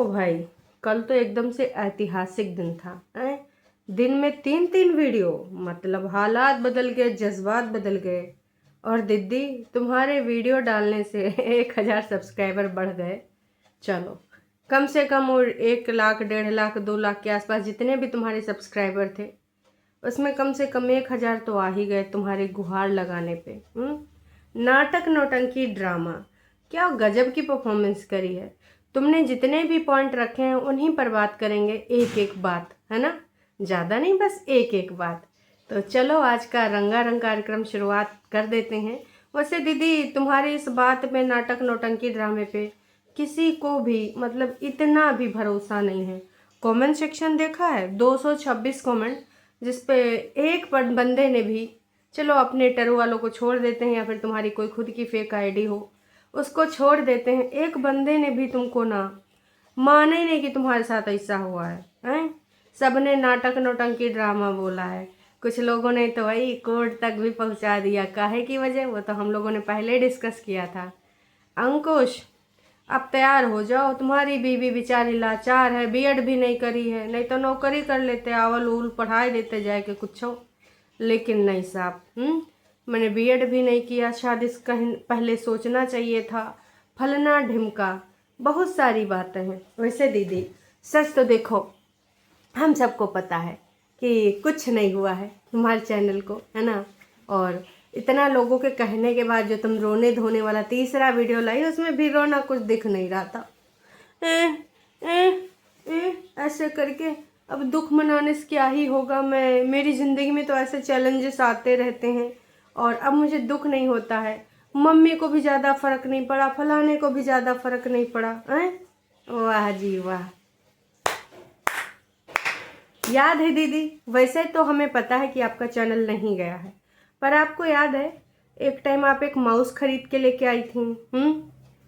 भाई, कल तो एकदम से ऐतिहासिक दिन था हैं। दिन में 3-3 वीडियो, मतलब हालात बदल गए, जज्बात बदल गए। और दीदी, तुम्हारे वीडियो डालने से 1000 सब्सक्राइबर बढ़ गए। चलो, कम से कम और 1 लाख, 1.5 लाख, 2 लाख के आसपास जितने भी तुम्हारे सब्सक्राइबर थे, उसमें कम से कम 1000 तो आ ही गए तुम्हारे गुहार लगाने पे। नाटक, नौटंकी, ड्रामा, क्या गजब की परफॉर्मेंस करी है। तुमने जितने भी पॉइंट रखे हैं उन्हीं पर बात करेंगे, एक एक बात, है ना, ज़्यादा नहीं, बस एक एक बात। तो चलो आज का रंगारंग कार्यक्रम शुरुआत कर देते हैं। वैसे दीदी, तुम्हारी इस बात पे, नाटक नौटंकी ड्रामे पे किसी को भी मतलब इतना भी भरोसा नहीं है। कमेंट सेक्शन देखा है, 226 कमेंट, जिसपे एक बंदे ने भी, चलो अपने टरू वालों को छोड़ देते हैं या फिर तुम्हारी कोई खुद की फेक आईडी हो उसको छोड़ देते हैं, एक बंदे ने भी तुमको ना माने ही नहीं कि तुम्हारे साथ ऐसा हुआ है, हैं? सबने नाटक नौटंकी ड्रामा बोला है। कुछ लोगों ने तो वही कोर्ट तक भी पहुंचा दिया। काहे की वजह, वो तो हम लोगों ने पहले डिस्कस किया था। अंकुश, अब तैयार हो जाओ, तुम्हारी बीवी बेचारी लाचार है, बीएड भी नहीं करी है, नहीं तो नौकरी कर लेते, आवल उल पढ़ाई देते जाए के कुछ हो। लेकिन नहीं साहब, मैंने बीएड भी नहीं किया, शादी से कहीं पहले सोचना चाहिए था, फलना ढिमका, बहुत सारी बातें हैं। वैसे दीदी, सच तो देखो, हम सबको पता है कि कुछ नहीं हुआ है तुम्हारे चैनल को, है ना। और इतना लोगों के कहने के बाद जो तुम रोने धोने वाला तीसरा वीडियो लाई, उसमें भी रोना कुछ दिख नहीं रहा था। ए, ए, ऐसे करके अब दुख मनाने से क्या ही होगा। मेरी ज़िंदगी में तो ऐसे चैलेंजेस आते रहते हैं और अब मुझे दुख नहीं होता है। मम्मी को भी ज़्यादा फ़र्क नहीं पड़ा, फलाने को भी ज़्यादा फ़र्क नहीं पड़ा। हैं? वाह जी वाह, याद है दीदी। वैसे तो हमें पता है कि आपका चैनल नहीं गया है, पर आपको याद है एक टाइम आप एक माउस खरीद के लेके आई थी,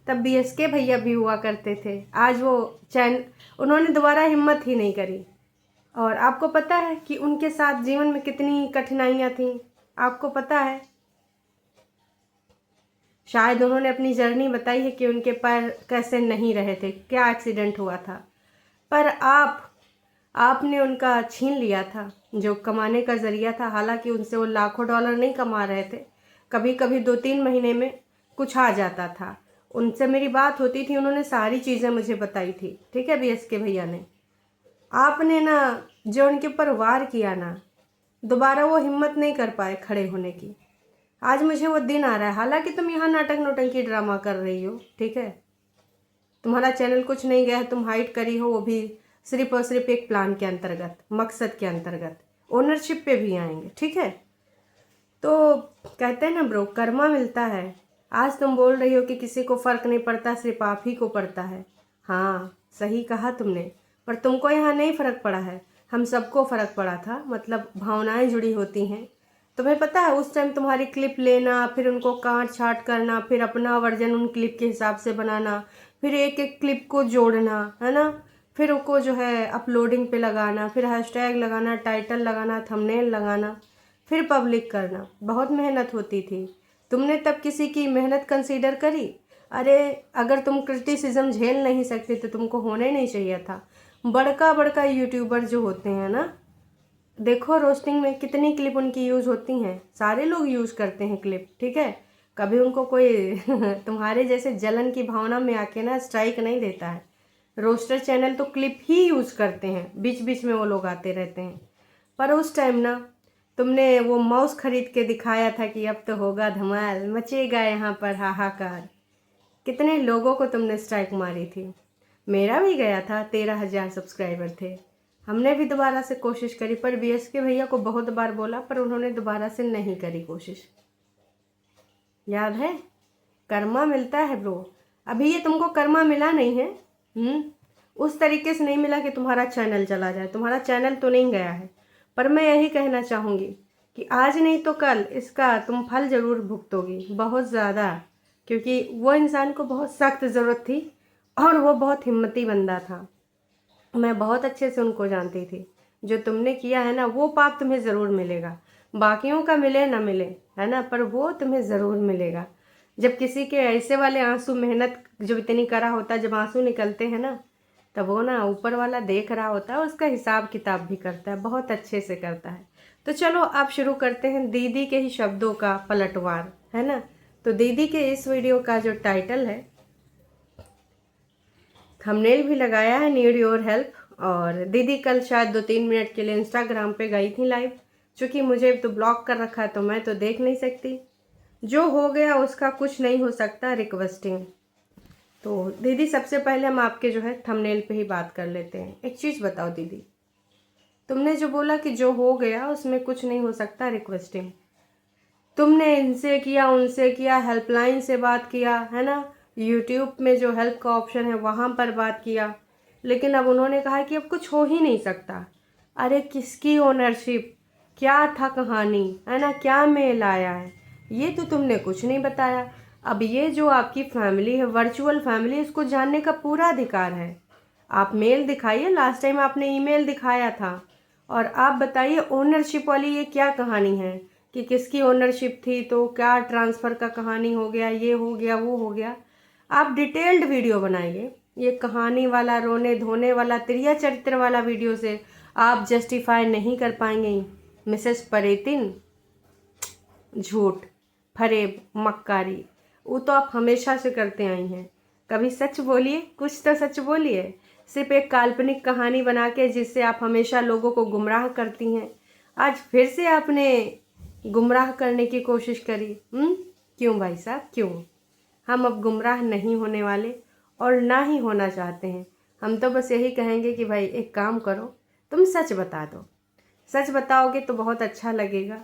तब बीएसके भैया भी हुआ करते थे। आज वो चैनल, उन्होंने दोबारा हिम्मत ही नहीं करी। और आपको पता है कि उनके साथ जीवन में कितनी कठिनाइयाँ थीं, आपको पता है। शायद उन्होंने अपनी जर्नी बताई है कि उनके पैर कैसे नहीं रहे थे, क्या एक्सीडेंट हुआ था। पर आपने उनका छीन लिया था जो कमाने का जरिया था। हालांकि उनसे वो लाखों डॉलर नहीं कमा रहे थे, कभी कभी 2-3 महीने में कुछ आ जाता था। उनसे मेरी बात होती थी, उन्होंने सारी चीज़ें मुझे बताई थी, ठीक है, बीएसके भैया ने। आपने ना जो उनके ऊपर वार किया ना, दोबारा वो हिम्मत नहीं कर पाए खड़े होने की। आज मुझे वो दिन आ रहा है। हालांकि तुम यहाँ नाटक नौटंकी ड्रामा कर रही हो, ठीक है, तुम्हारा चैनल कुछ नहीं गया है, तुम हाइड करी हो, वो भी सिर्फ और सिर्फ एक प्लान के अंतर्गत, मकसद के अंतर्गत। ओनरशिप पे भी आएंगे, ठीक है। तो कहते हैं ना ब्रो, कर्मा मिलता है। आज तुम बोल रही हो कि किसी को फ़र्क नहीं पड़ता, सिर्फ आप ही को पड़ता है। हाँ, सही कहा तुमने, पर तुमको यहाँ नहीं फ़र्क पड़ा है, हम सबको फ़र्क पड़ा था। मतलब भावनाएं जुड़ी होती हैं। तुम्हें पता है उस टाइम तुम्हारी क्लिप लेना, फिर उनको काट छाट करना, फिर अपना वर्जन उन क्लिप के हिसाब से बनाना, फिर एक एक क्लिप को जोड़ना, है ना, फिर उसको जो है अपलोडिंग पे लगाना, फिर हैशटैग लगाना, टाइटल लगाना, थंबनेल लगाना, फिर पब्लिक करना, बहुत मेहनत होती थी। तुमने तब किसी की मेहनत कंसीडर करी? अरे, अगर तुम क्रिटिसिज्म झेल नहीं सकते तो तुमको होना ही नहीं चाहिए था। बड़का बड़का यूट्यूबर जो होते हैं ना, देखो रोस्टिंग में कितनी क्लिप उनकी यूज़ होती हैं, सारे लोग यूज़ करते हैं क्लिप, ठीक है। कभी उनको कोई तुम्हारे जैसे जलन की भावना में आके ना स्ट्राइक नहीं देता है। रोस्टर चैनल तो क्लिप ही यूज़ करते हैं, बीच बीच में वो लोग आते रहते हैं। पर उस टाइम ना तुमने वो माउस खरीद के दिखाया था कि अब तो होगा धमाल, मचेगा यहाँ पर हाहाकार। कितने लोगों को तुमने स्ट्राइक मारी थी। मेरा भी गया था, 13,000 सब्सक्राइबर थे। हमने भी दोबारा से कोशिश करी, पर बीएसके भैया को बहुत बार बोला, पर उन्होंने दोबारा से नहीं करी कोशिश। याद है, कर्मा मिलता है ब्रो। अभी ये तुमको कर्मा मिला नहीं है, उस तरीके से नहीं मिला कि तुम्हारा चैनल चला जाए। तुम्हारा चैनल तो नहीं गया है, पर मैं यही कहना चाहूँगी कि आज नहीं तो कल इसका तुम फल ज़रूर भुगतोगी, बहुत ज़्यादा। क्योंकि वो इंसान को बहुत सख्त ज़रूरत थी और वो बहुत हिम्मती बंदा था। मैं बहुत अच्छे से उनको जानती थी। जो तुमने किया है ना, वो पाप तुम्हें ज़रूर मिलेगा। बाकियों का मिले ना मिले, है ना, पर वो तुम्हें ज़रूर मिलेगा। जब किसी के ऐसे वाले आंसू, मेहनत जो इतनी करा होता है, जब आंसू निकलते हैं ना, तब वो ना ऊपर वाला देख रहा होता है, उसका हिसाब किताब भी करता है, बहुत अच्छे से करता है। तो चलो आप शुरू करते हैं दीदी के ही शब्दों का पलटवार, है ना। तो दीदी के इस वीडियो का जो टाइटल है, थंबनेल भी लगाया है, नीड योर हेल्प। और दीदी कल शायद 2-3 मिनट के लिए इंस्टाग्राम पे गई थी लाइव, क्योंकि मुझे तो ब्लॉक कर रखा है तो मैं तो देख नहीं सकती। जो हो गया उसका कुछ नहीं हो सकता, रिक्वेस्टिंग। तो दीदी सबसे पहले हम आपके जो है थंबनेल पे ही बात कर लेते हैं। एक चीज़ बताओ दीदी, तुमने जो बोला कि जो हो गया उसमें कुछ नहीं हो सकता, रिक्वेस्टिंग, तुमने इनसे किया, उनसे किया, हेल्पलाइन से बात किया, है ना, यूट्यूब में जो हेल्प का ऑप्शन है वहाँ पर बात किया, लेकिन अब उन्होंने कहा कि अब कुछ हो ही नहीं सकता। अरे किसकी ओनरशिप, क्या था कहानी, है ना, क्या मेल आया है, ये तो तुमने कुछ नहीं बताया। अब ये जो आपकी फैमिली है, वर्चुअल फैमिली, इसको जानने का पूरा अधिकार है। आप मेल दिखाइए, लास्ट टाइम आपने ईमेल दिखाया था। और आप बताइए ओनरशिप वाली ये क्या कहानी है कि किसकी ओनरशिप थी, तो क्या ट्रांसफ़र का कहानी हो गया, ये हो गया, वो हो गया। आप डिटेल्ड वीडियो बनाइए। ये कहानी वाला, रोने धोने वाला, त्रिया चरित्र वाला वीडियो से आप जस्टिफाई नहीं कर पाएंगे मिसेस परेतिन। झूठ, फरेब, मक्कारी, वो तो आप हमेशा से करते आई हैं। कभी सच बोलिए, कुछ तो सच बोलिए। सिर्फ एक काल्पनिक कहानी बना के जिससे आप हमेशा लोगों को गुमराह करती हैं, आज फिर से आपने गुमराह करने की कोशिश करी। क्यों भाई साहब, क्यों? हम अब गुमराह नहीं होने वाले और ना ही होना चाहते हैं। हम तो बस यही कहेंगे कि भाई एक काम करो, तुम सच बता दो। सच बताओगे तो बहुत अच्छा लगेगा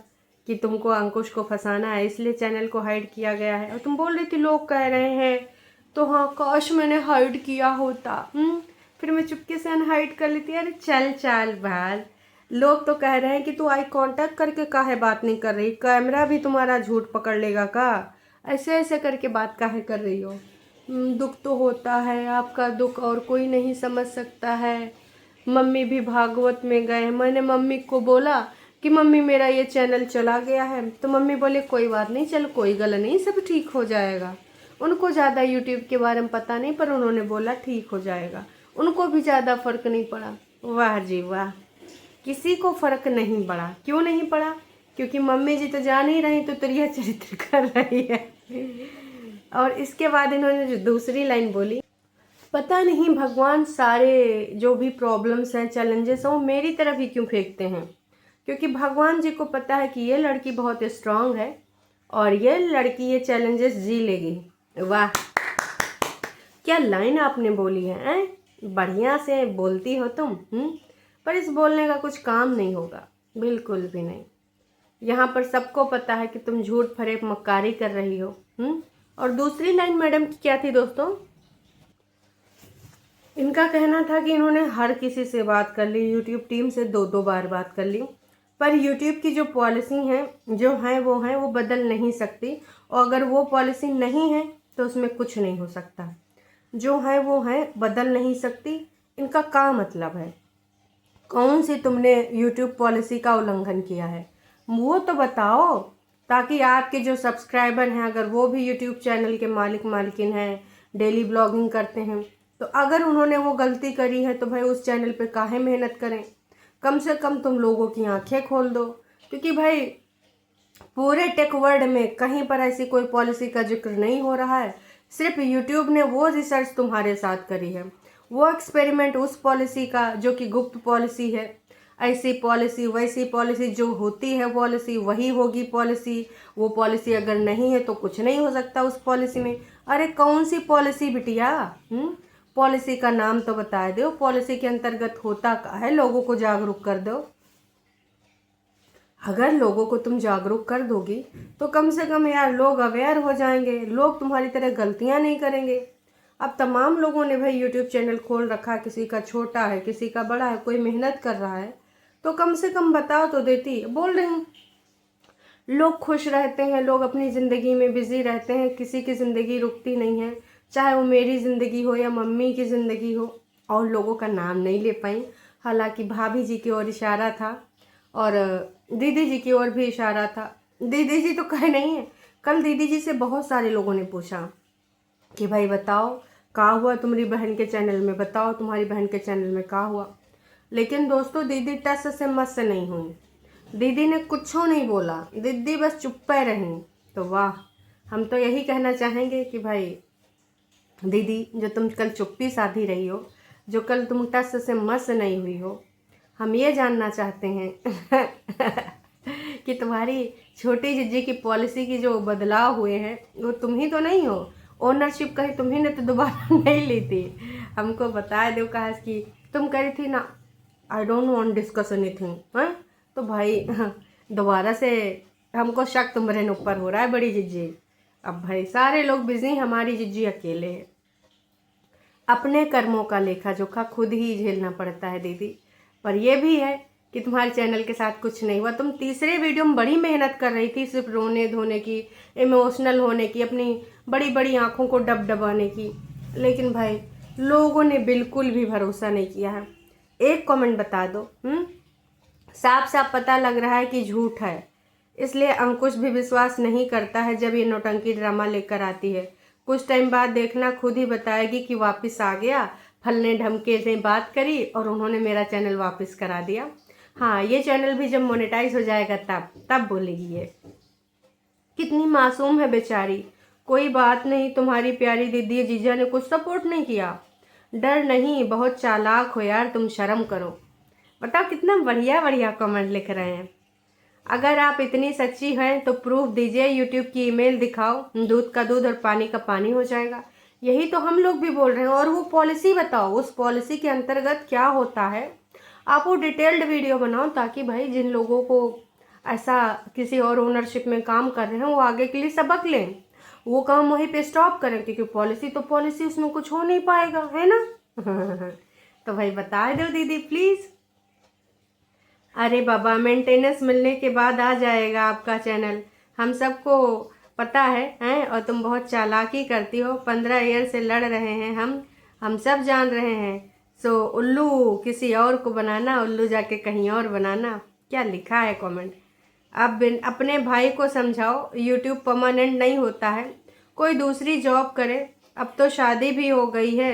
कि तुमको अंकुश को फंसाना है, इसलिए चैनल को हाइड किया गया है। और तुम बोल रही थी लोग कह रहे हैं, तो हाँ काश मैंने हाइड किया होता, फिर मैं चुपके से अनहाइड कर लेती। अरे चल चल भाल, लोग तो कह रहे हैं कि तू आई कांटेक्ट करके काहे बात नहीं कर रही, कैमरा भी तुम्हारा झूठ पकड़ लेगा का, ऐसे ऐसे करके बात काहे कर रही हो। दुख तो होता है, आपका दुख और कोई नहीं समझ सकता है। मम्मी भी भागवत में गए, मैंने मम्मी को बोला कि मम्मी मेरा ये चैनल चला गया है, तो मम्मी बोले कोई बात नहीं, चल कोई गल नहीं, सब ठीक हो जाएगा। उनको ज़्यादा यूट्यूब के बारे में पता नहीं, पर उन्होंने बोला ठीक हो जाएगा, उनको भी ज़्यादा फ़र्क नहीं पड़ा। वाह जी वाह, किसी को फ़र्क नहीं पड़ा। क्यों नहीं पड़ा? क्योंकि मम्मी जी तो जान ही रही, तो त्रिया चरित्र कर रही है। और इसके बाद इन्होंने जो दूसरी लाइन बोली, पता नहीं भगवान सारे जो भी प्रॉब्लम्स हैं, चैलेंजेस हैं, वो मेरी तरफ ही क्यों फेंकते हैं, क्योंकि भगवान जी को पता है कि ये लड़की बहुत स्ट्रांग है और ये लड़की ये चैलेंजेस जी लेगी। वाह, क्या लाइन आपने बोली है, बढ़िया से बोलती हो तुम। पर इस बोलने का कुछ काम नहीं होगा, बिल्कुल भी नहीं। यहाँ पर सबको पता है कि तुम झूठ फरेब मक्कारी कर रही हो। और दूसरी लाइन मैडम की क्या थी दोस्तों? इनका कहना था कि इन्होंने हर किसी से बात कर ली, यूट्यूब टीम से 2-2 बार बात कर ली, पर यूट्यूब की जो पॉलिसी है, जो हैं वो बदल नहीं सकती। और अगर वो पॉलिसी नहीं है तो उसमें कुछ नहीं हो सकता। जो है वो है, बदल नहीं सकती। इनका क्या मतलब है? कौन सी तुमने यूट्यूब पॉलिसी का उल्लंघन किया है, वो तो बताओ, ताकि आपके जो सब्सक्राइबर हैं, अगर वो भी यूट्यूब चैनल के मालिक मालकिन हैं, डेली ब्लॉगिंग करते हैं, तो अगर उन्होंने वो गलती करी है तो भाई उस चैनल पे काहे मेहनत करें। कम से कम तुम लोगों की आंखें खोल दो, क्योंकि भाई पूरे टेक वर्ल्ड में कहीं पर ऐसी कोई पॉलिसी का जिक्र नहीं हो रहा है। सिर्फ यूट्यूब ने वो रिसर्च तुम्हारे साथ करी है, वो एक्सपेरिमेंट उस पॉलिसी का जो कि गुप्त पॉलिसी है। ऐसी पॉलिसी वैसी पॉलिसी, जो होती है पॉलिसी वही होगी पॉलिसी। वो पॉलिसी अगर नहीं है तो कुछ नहीं हो सकता उस पॉलिसी में। अरे कौन सी पॉलिसी बिटिया? पॉलिसी का नाम तो बता दो, पॉलिसी के अंतर्गत होता क्या है, लोगों को जागरूक कर दो। अगर लोगों को तुम जागरूक कर दोगी तो कम से कम यार लोग अवेयर हो जाएंगे, लोग तुम्हारी तरह गलतियां नहीं करेंगे। अब तमाम लोगों ने भाई यूट्यूब चैनल खोल रखा, किसी का छोटा है, किसी का बड़ा है, कोई मेहनत कर रहा है, तो कम से कम बताओ तो देती। बोल रही हूँ, लोग खुश रहते हैं, लोग अपनी ज़िंदगी में बिजी रहते हैं, किसी की ज़िंदगी रुकती नहीं है, चाहे वो मेरी ज़िंदगी हो या मम्मी की ज़िंदगी हो। और लोगों का नाम नहीं ले पाई, हालांकि भाभी जी की ओर इशारा था और दीदी जी की ओर भी इशारा था। दीदी जी तो कहे नहीं है, कल दीदी जी से बहुत सारे लोगों ने पूछा कि भाई बताओ क्या हुआ तुम्हारी बहन के चैनल में, बताओ तुम्हारी बहन के चैनल में क्या हुआ। लेकिन दोस्तों दीदी टस से मत से नहीं हुई, दीदी ने कुछ नहीं बोला, दीदी बस चुप्पे रहीं। तो वाह, हम तो यही कहना चाहेंगे कि भाई दीदी जो तुम कल चुप्पी साधी रही हो, जो कल तुम टस से मस नहीं हुई हो, हम ये जानना चाहते हैं कि तुम्हारी छोटी जिज्जी की पॉलिसी की जो बदलाव हुए हैं वो तुम ही तो नहीं हो, ओनरशिप कहीं तुम्ही ने तो दोबारा नहीं ली थी। हमको बता दो कहा कि तुम कही थी ना I don't want discuss anything, हाँ तो भाई दोबारा से हमको शक तुम्हारे ऊपर हो रहा है बड़ी जिज्जी। अब भाई सारे लोग बिजी, हमारी जिज्जी अकेले है। अपने कर्मों का लेखा जोखा खुद ही झेलना पड़ता है दीदी। पर यह भी है कि तुम्हारे चैनल के साथ कुछ नहीं हुआ। तुम तीसरे वीडियो में बड़ी मेहनत कर रही थी, सिर्फ रोने धोने की, इमोशनल होने की, अपनी बड़ी बड़ी आंखों को डबडबाने की, लेकिन भाई लोगों ने बिल्कुल भी भरोसा नहीं किया है। एक कमेंट बता दो, साफ साफ पता लग रहा है कि झूठ है, इसलिए अंकुश भी विश्वास नहीं करता है जब ये नौटंकी ड्रामा लेकर आती है। कुछ टाइम बाद देखना खुद ही बताएगी कि वापस आ गया, फलने ढमके से बात करी और उन्होंने मेरा चैनल वापस करा दिया। हाँ, ये चैनल भी जब मोनेटाइज हो जाएगा तब बोलेगी ये। कितनी मासूम है बेचारी, कोई बात नहीं, तुम्हारी प्यारी दीदी जीजा ने कुछ सपोर्ट नहीं किया। डर नहीं, बहुत चालाक हो यार, तुम शर्म करो। बताओ कितना बढ़िया बढ़िया कमेंट लिख रहे हैं। अगर आप इतनी सच्ची हैं तो प्रूफ दीजिए, यूट्यूब की ईमेल दिखाओ, दूध का दूध और पानी का पानी हो जाएगा। यही तो हम लोग भी बोल रहे हैं। और वो पॉलिसी बताओ, उस पॉलिसी के अंतर्गत क्या होता है, आप वो डिटेल्ड वीडियो बनाओ ताकि भाई जिन लोगों को ऐसा किसी और ओनरशिप में काम कर रहे हैं वो आगे के लिए सबक लें, वो काम वहीं पे स्टॉप करें, क्योंकि पॉलिसी तो पॉलिसी, उसमें कुछ हो नहीं पाएगा, है ना। तो भाई बता दो दीदी प्लीज़। अरे बाबा, मेंटेनेंस मिलने के बाद आ जाएगा आपका चैनल, हम सबको पता है हैं। और तुम बहुत चालाकी करती हो, 15 ईयर से लड़ रहे हैं हम सब जान रहे हैं। सो उल्लू किसी और को बनाना, उल्लू जाके कहीं और बनाना। क्या लिखा है कमेंट। अब अपने भाई को समझाओ, यूट्यूब परमानेंट नहीं होता है, कोई दूसरी जॉब करे। अब तो शादी भी हो गई है,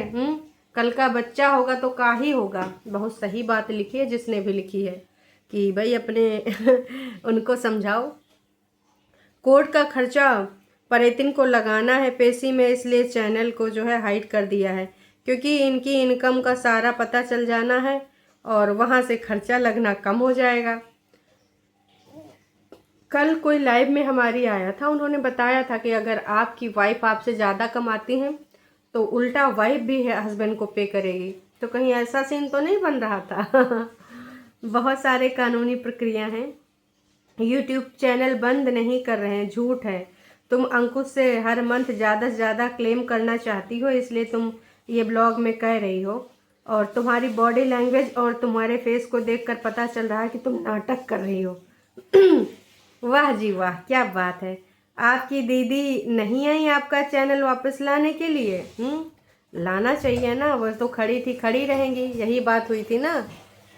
कल का बच्चा होगा तो का ही होगा। बहुत सही बात लिखी है जिसने भी लिखी है कि भाई अपने उनको समझाओ। कोर्ट का खर्चा परेतिन को लगाना है पेशी में, इसलिए चैनल को जो है हाइड कर दिया है, क्योंकि इनकी इनकम का सारा पता चल जाना है और वहाँ से खर्चा लगना कम हो जाएगा। कल कोई लाइव में हमारी आया था, उन्होंने बताया था कि अगर आपकी वाइफ आपसे ज़्यादा कमाती हैं तो उल्टा वाइफ भी है हस्बैंड को पे करेगी। तो कहीं ऐसा सीन तो नहीं बन रहा था। बहुत सारे कानूनी प्रक्रिया हैं। यूट्यूब चैनल बंद नहीं कर रहे हैं, झूठ है। तुम अंकुश से हर मंथ ज़्यादा से ज़्यादा क्लेम करना चाहती हो, इसलिए तुम ये ब्लॉग में कह रही हो। और तुम्हारी बॉडी लैंग्वेज और तुम्हारे फेस को देखकर पता चल रहा है कि तुम नाटक कर रही हो। वाह जी वाह, क्या बात है। आपकी दीदी नहीं आई आपका चैनल वापस लाने के लिए? लाना चाहिए ना, वो तो खड़ी थी, खड़ी रहेंगी, यही बात हुई थी ना।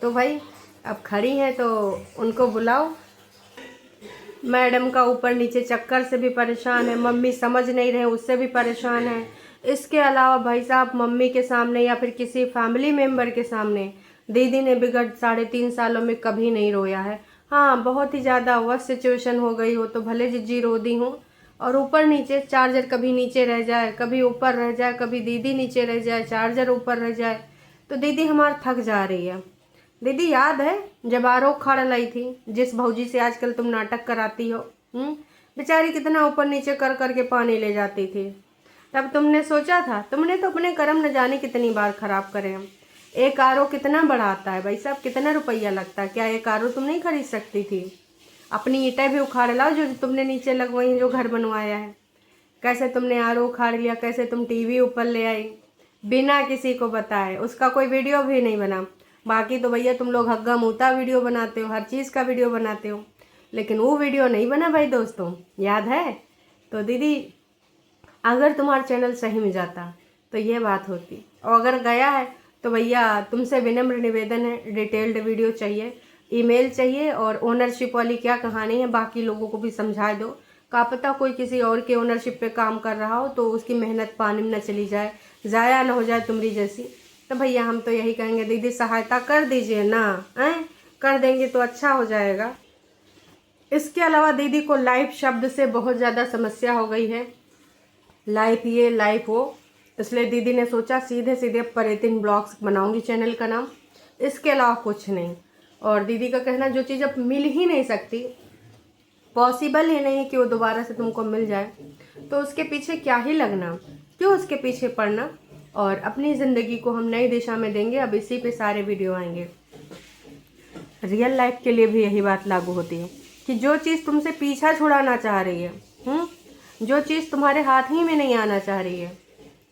तो भाई अब खड़ी हैं तो उनको बुलाओ। मैडम का ऊपर नीचे चक्कर से भी परेशान है, मम्मी समझ नहीं रहे उससे भी परेशान है। इसके अलावा भाई साहब मम्मी के सामने या फिर किसी फैमिली मेम्बर के सामने दीदी ने विगत 3.5 सालों में कभी नहीं रोया है। हाँ, बहुत ही ज़्यादा वर्स्ट सिचुएशन हो गई हो तो भले जिज्जी रो दी हूँ, और ऊपर नीचे चार्जर कभी नीचे रह जाए, कभी ऊपर रह जाए, कभी दीदी नीचे रह जाए, चार्जर ऊपर रह जाए, तो दीदी हमारी थक जा रही है। दीदी याद है जब आरो खड़ लाई थी, जिस भौजी से आजकल तुम नाटक कराती हो, बेचारी कितना ऊपर नीचे कर करके पानी ले जाती थी। तब तुमने सोचा था, तुमने तो अपने कर्म न जाने कितनी बार खराब करे हम। एक आरो कितना बड़ा आता है भाई साहब, कितना रुपया लगता है, क्या एक आरो तुम नहीं खरीद सकती थी? अपनी ईंटें भी उखाड़ लाओ जो तुमने नीचे लगवाई हैं, जो घर बनवाया है। कैसे तुमने आरो उखाड़ लिया, कैसे तुम टीवी ऊपर ले आई बिना किसी को बताए, उसका कोई वीडियो भी नहीं बना। बाकी तो भैया तुम लोग हग्गा मूता वीडियो बनाते हो, हर चीज़ का वीडियो बनाते हो, लेकिन वो वीडियो नहीं बना भाई दोस्तों, याद है? तो दीदी अगर तुम्हारा चैनल सही में जाता तो ये बात होती, और अगर गया है तो भैया तुमसे विनम्र निवेदन है, डिटेल्ड वीडियो चाहिए, ईमेल चाहिए, और ओनरशिप वाली क्या कहानी है बाकी लोगों को भी समझा दो। का पता कोई किसी और के ओनरशिप पे काम कर रहा हो तो उसकी मेहनत पानी में न चली जाए, ज़ाया ना हो जाए तुम्हारी जैसी। तो भैया हम तो यही कहेंगे दीदी सहायता कर दीजिए ना, हैं, कर देंगे तो अच्छा हो जाएगा। इसके अलावा दीदी को लाइफ शब्द से बहुत ज़्यादा समस्या हो गई है, लाइफ ये लाइफ वो, इसलिए दीदी ने सोचा सीधे सीधे परितिन ब्लॉग्स बनाऊंगी चैनल का नाम, इसके अलावा कुछ नहीं। और दीदी का कहना जो चीज़ अब मिल ही नहीं सकती, पॉसिबल ही नहीं कि वो दोबारा से तुमको मिल जाए, तो उसके पीछे क्या ही लगना, क्यों उसके पीछे पड़ना। और अपनी ज़िंदगी को हम नई दिशा में देंगे। अब इसी पे सारे वीडियो आएंगे। रियल लाइफ के लिए भी यही बात लागू होती है कि जो चीज़ तुमसे पीछा छुड़ाना चाह रही है, जो चीज़ तुम्हारे हाथ ही में नहीं आना चाह रही है,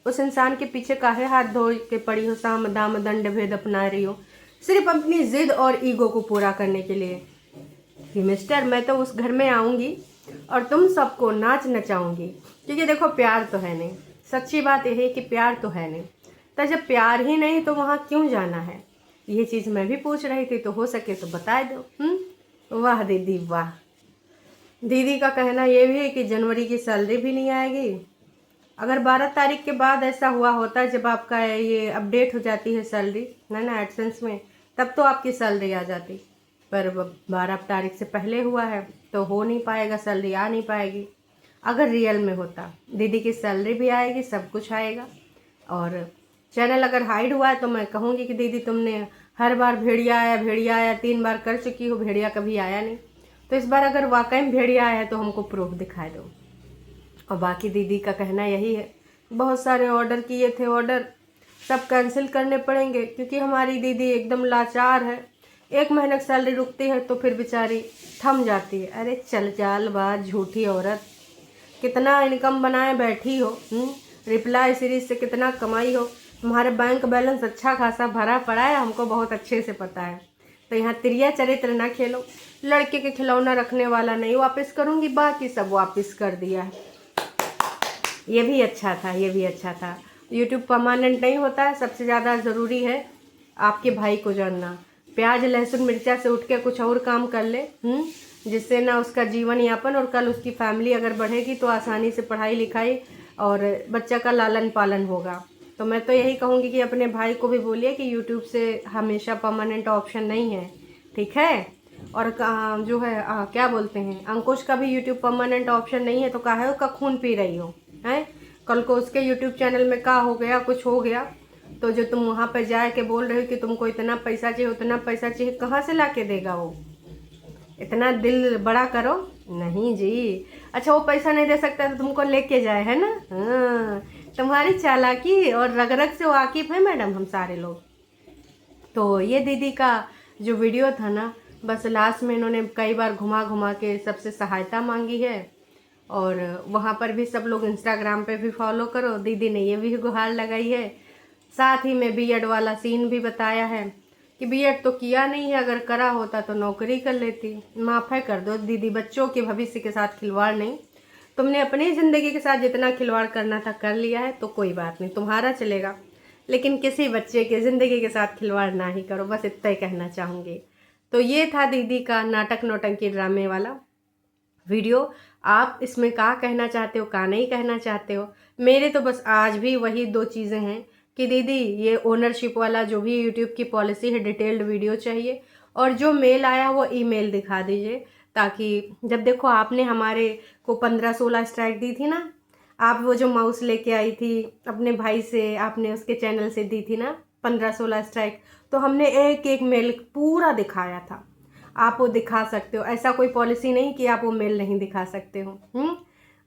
उस इंसान के पीछे काहे हाथ धो के पड़ी हो, साम दाम दंड भेद अपना रही हो, सिर्फ अपनी जिद और ईगो को पूरा करने के लिए कि मिस्टर मैं तो उस घर में आऊँगी और तुम सबको नाच नचाऊंगी। क्योंकि देखो प्यार तो है नहीं, सच्ची बात यह है कि प्यार तो है नहीं, तो जब प्यार ही नहीं तो वहाँ क्यों जाना है। ये चीज़ मैं भी पूछ रही थी, तो हो सके तो बता दो। वाह दीदी वाह। दीदी का कहना ये भी है कि जनवरी की सैलरी भी नहीं आएगी। अगर 12 तारीख के बाद ऐसा हुआ होता जब आपका ये अपडेट हो जाती है सैलरी ना एडसेंस में, तब तो आपकी सैलरी आ जाती, पर 12 तारीख से पहले हुआ है तो हो नहीं पाएगा, सैलरी आ नहीं पाएगी। अगर रियल में होता दीदी की सैलरी भी आएगी, सब कुछ आएगा। और चैनल अगर हाइड हुआ है तो मैं कहूँगी कि दीदी तुमने हर बार भेड़िया आया 3 बार कर चुकी हो, भेड़िया कभी आया नहीं, तो इस बार अगर वाकई में भेड़िया आया है तो हमको प्रूफ दिखा दो। और बाकी दीदी का कहना यही है, बहुत सारे ऑर्डर किए थे, ऑर्डर सब कैंसिल करने पड़ेंगे क्योंकि हमारी दीदी एकदम लाचार है। 1 महीने की सैलरी रुकती है तो फिर बेचारी थम जाती है। अरे चल चालबाज झूठी औरत, कितना इनकम बनाए बैठी हो, रिप्लाई सीरीज से कितना कमाई हो, तुम्हारे बैंक बैलेंस अच्छा खासा भरा पड़ा है, हमको बहुत अच्छे से पता है। तो यहाँ तिरिया चरित्र ना खेलो। लड़के के खिलौना रखने वाला नहीं वापस करूँगी, बाकी सब वापस कर दिया है। ये भी अच्छा था, ये भी अच्छा था। यूट्यूब परमानेंट नहीं होता है। सबसे ज़्यादा ज़रूरी है आपके भाई को जानना, प्याज लहसुन मिर्चा से उठ के कुछ और काम कर ले, जिससे ना उसका जीवन यापन और कल उसकी फैमिली अगर बढ़ेगी तो आसानी से पढ़ाई लिखाई और बच्चा का लालन पालन होगा। तो मैं तो यही कहूँगी कि अपने भाई को भी बोलिए कि यूट्यूब से हमेशा परमानेंट ऑप्शन नहीं है, ठीक है। और जो है क्या बोलते हैं, अंकुश का भी यूट्यूब परमानेंट ऑप्शन नहीं है, तो काहे उसका खून पी रही हो, हैं। कल को उसके यूट्यूब चैनल में क्या हो गया, कुछ हो गया, तो जो तुम वहाँ पर जा के बोल रहे हो कि तुमको इतना पैसा चाहिए उतना पैसा चाहिए, कहाँ से ला के देगा वो। इतना दिल बड़ा करो नहीं जी। अच्छा वो पैसा नहीं दे सकता तो तुमको लेके जाए, है ना। हाँ, तुम्हारी चालाकी और रग रग से वाकिफ़ है मैडम हम सारे लोग। तो ये दीदी का जो वीडियो था ना, बस लास्ट में इन्होंने कई बार घुमा घुमा के सबसे सहायता मांगी है। और वहाँ पर भी सब लोग इंस्टाग्राम पे भी फॉलो करो, दीदी ने ये भी गुहार लगाई है। साथ ही में बीएड वाला सीन भी बताया है कि बीएड तो किया नहीं है, अगर करा होता तो नौकरी कर लेती। माफ़ कर दो दीदी, बच्चों के भविष्य के साथ खिलवाड़ नहीं। तुमने अपनी ज़िंदगी के साथ जितना खिलवाड़ करना था कर लिया है, तो कोई बात नहीं, तुम्हारा चलेगा, लेकिन किसी बच्चे के ज़िंदगी के साथ खिलवाड़ ना ही करो, बस इतना ही कहना चाहूँगी। तो ये था दीदी का नाटक नौटंकी ड्रामे वाला वीडियो। आप इसमें क्या कहना चाहते हो, क्या नहीं कहना चाहते हो। मेरे तो बस आज भी वही 2 चीज़ें हैं कि दीदी ये ओनरशिप वाला जो भी यूट्यूब की पॉलिसी है, डिटेल्ड वीडियो चाहिए, और जो मेल आया वो ईमेल दिखा दीजिए, ताकि जब देखो आपने हमारे को 15-16 स्ट्राइक दी थी ना, आप वो जो माउस लेके आई थी अपने भाई से, आपने उसके चैनल से दी थी ना 15-16 स्ट्राइक, तो हमने एक एक मेल पूरा दिखाया था। आप वो दिखा सकते हो, ऐसा कोई पॉलिसी नहीं कि आप वो मेल नहीं दिखा सकते हो।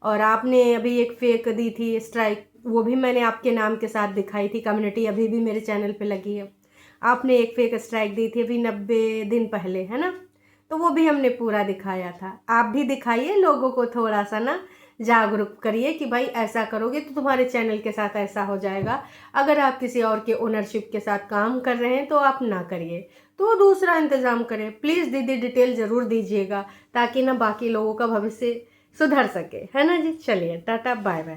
और आपने अभी एक फेक दी थी स्ट्राइक, वो भी मैंने आपके नाम के साथ दिखाई थी, कम्युनिटी अभी भी मेरे चैनल पे लगी है। आपने एक फेक स्ट्राइक दी थी अभी 90 दिन पहले, है ना, तो वो भी हमने पूरा दिखाया था। आप भी दिखाइए, लोगों को थोड़ा सा ना जागरूक करिए कि भाई ऐसा करोगे तो तुम्हारे चैनल के साथ ऐसा हो जाएगा। अगर आप किसी और के ओनरशिप के साथ काम कर रहे हैं तो आप ना करिए, तो दूसरा इंतज़ाम करें। प्लीज़ दीदी डिटेल ज़रूर दीजिएगा, ताकि ना बाकी लोगों का भविष्य सुधर सके, है ना जी। चलिए टाटा बाय बाय।